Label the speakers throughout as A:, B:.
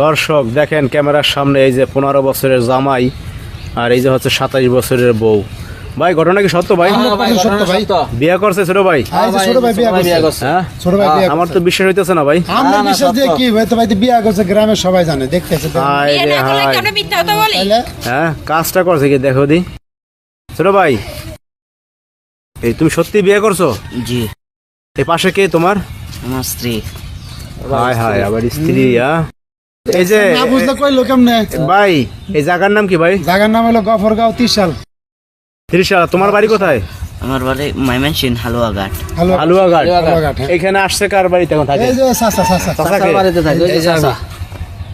A: দর্শক দেখেন ক্যামেরার সামনে এই যে 15 বছরের জামাই আর এই যে হচ্ছে 27 বছরের বউ। ভাই ঘটনা কি সত্য ভাই?
B: সত্য ভাই।
A: বিয়ে করছে ছোট ভাই?
B: ছোট ভাই বিয়ে করছে।
A: হ্যাঁ
B: ছোট ভাই বিয়ে
A: আমার তো বিশ্বাস হইতেছে না ভাই।
B: আমরা বিশ্বাস দিয়ে কি ভাই, তো ভাই বিয়ে করছে, গ্রামের সবাই জানে, দেখতেছে তো।
A: হায় রে হায়।
B: তাইলে
A: হ্যাঁ কাজটা করছে কি দেখো দি। ছোট ভাই এই তুমি সত্যি বিয়ে করছো?
C: জি,
A: এই পাশে কে তোমার?
C: আমার স্ত্রী।
A: হায় হায় আবার স্ত্রী। এই যে
B: না বুঝলে কইলো কেমনে?
A: ভাই এই জায়গার নাম কি ভাই?
B: জায়গার নাম হলো গফরগাঁও ত্রিশাল।
A: ত্রিশাল। তোমার বাড়ি কোথায়?
C: আমার বাড়ি ময়মনসিংহ হালুয়াঘাট।
B: হ্যালো
A: হালুয়াঘাট।
B: হালুয়াঘাট, হ্যাঁ।
A: এখানে আসছে কার বাড়িতে এখন থাকে?
B: এই যে চাচা
A: চাচাকে?
D: এই যে আমি।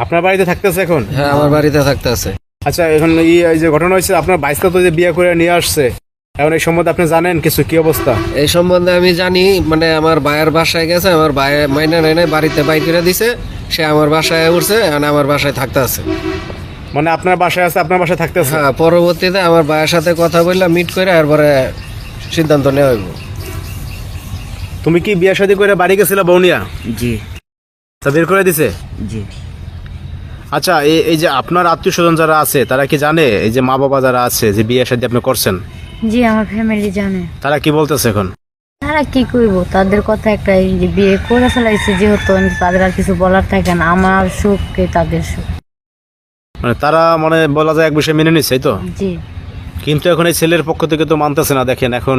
A: আপনার বাড়িতে থাকতেছে এখন?
D: হ্যাঁ, আমার বাড়িতে থাকতে আছে।
A: আচ্ছা এখন এই যে ঘটনা হয়েছে আপনার বাইসটা তো যে বিয়ে করে নিয়ে আসছে, এখন এই সম্বন্ধে আপনি জানেন কিছু? কি অবস্থা?
D: এই সম্বন্ধে আমি জানি, মানে আমার ভাইয়ের বাসায় গেছে, আমার ভাই মাইনে নেয় নাই, বাড়িতে বাইর করে দিছে, সে আমার বাসায় উঠছে, এখন আমার বাসায় থাকতে আছে।
A: মানে আপনার বাসায় আছে, আপনার বাসায় থাকতেছে?
D: হ্যাঁ, পরবর্তীতে আমার ভাইয়ের সাথে কথা বললাম, মিট করে এরপরে সিদ্ধান্ত নেওয়া হইব।
A: তুমি কি বিয়ে শাদী করে বাড়ি গেছিল বৌনিয়া?
C: জি
A: তা বের করে দিছে?
C: জি।
A: আচ্ছা এই যে আপনার আত্মীয় স্বজন যারা আছে তারা কি জানে, এই যে মা বাবা যারা আছে যে বিয়ে শাদী আপনি করছেন,
E: জি আমার ফ্যামিলি জানে।
A: তারা কি বলতেছে এখন?
E: তারা কি করবো, তাদের কথা একটাই যে বিয়ে করে ফেলাইছে যেহেতু, তাদের আর কিছু বলার থাকে না। আমার সুখ কে তাদের সুখ।
A: মানে তারা মানে বলা যায় এক বিষয়ে মেনে নিচ্ছে, এই তো?
E: জি
A: কিন্তু এখন এই ছেলের পক্ষ থেকে তো মানতেছে না। দেখেন এখন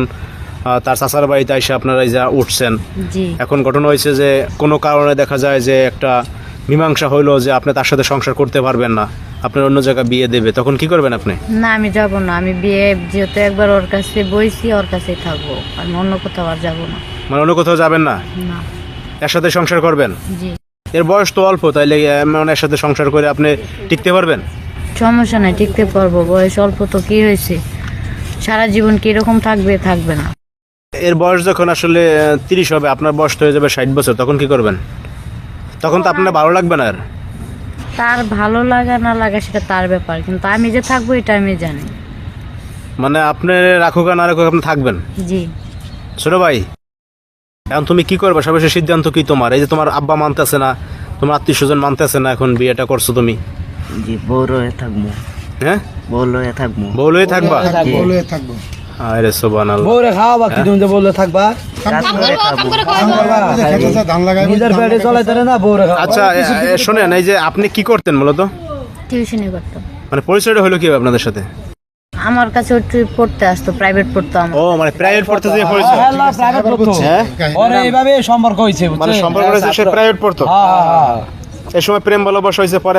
A: তার চাচার বাড়িতে এসে আপনারা এই যা উঠছেন,
E: জি
A: এখন ঘটনা হয়েছে যে কোনো কারণে দেখা যায় যে একটা মীমাংসা হইলো যে আপনি তার সাথে সংসার করতে পারবেন না, আপনার অন্য জায়গায় বিয়ে দেবে, তখন কি করবেন আপনি?
E: না, আমি যাব না। আমি বিয়ে যেহেতু একবার ওর কাছে বইছি, ওর কাছেই থাকবো। আমি অন্য কোথাও আর যাবো না।
A: মানে অন্য কোথাও যাবেন না,
E: না।
A: এর সাথে সংসার করবেন?
E: জি
A: এর বয়স তো অল্প, তাইলে মানে এর সাথে সংসার করে আপনি টিকতে পারবেন?
E: সমস্যা নাই, টিকতে পারবো। বয়স অল্প তো কি হয়েছে, সারা জীবন কিরকম থাকবে থাকবে না।
A: এর বয়স যখন আসলে 30 হবে, আপনার বয়স তো হয়ে যাবে 60 বছর, তখন কি করবেন? তখন তো আপনার ভালো লাগবে না আর।
E: তার ভালো লাগা না লাগা সেটা তার ব্যাপার, কিন্তু আমি যে থাকবো এটা আমি জানি।
A: মানে আপনি রাখুক আর না রাখুক আপনি থাকবেন?
E: জি
A: ছোট ভাই এখন তুমি কি করবে? সর্বশেষ সিদ্ধান্ত কি তোমার? এই যে তোমার আব্বা মানতেছে না, তোমার আত্মীয় স্বজন মানতেছে না, এখন বিয়েটা করছো তুমি,
C: জি, বউ রয়ে থাকবো।
A: হ্যাঁ
C: বউ রয়ে থাকবো।
A: বউ লয়ে থাকবা?
B: বলে থাকবো।
A: আরে সুবহানাল্লাহ।
D: বউরে খাওয়াবা কি, তুমি যে বললে থাকবা,
B: খেতেছে, ধান লাগাইবো,
D: নিজের
B: ধান
D: পেটে
B: লাগাইবো।
D: চলাইতে না, বউরে খাওয়া।
A: আচ্ছা শোনেন, এই যে আপনি কি করতেন মূলত?
E: টিউশনি করতাম।
A: মানে পরিচয়টা হলো কি আপনাদের সাথে?
E: আমার কাছে একটু পড়তে আসতো, প্রাইভেট পড়তো আমার।
A: ও মানে প্রাইভেট পড়তে যে পরিচয়?
B: এবার বুঝছি।
A: হ্যাঁ
D: ওরে এইভাবে সম্পর্ক হয়েছে,
A: মানে সম্পর্ক হয়েছে, সে প্রাইভেট পড়তো, এই সময় প্রেম ভালোবাসা হয়েছে, পরে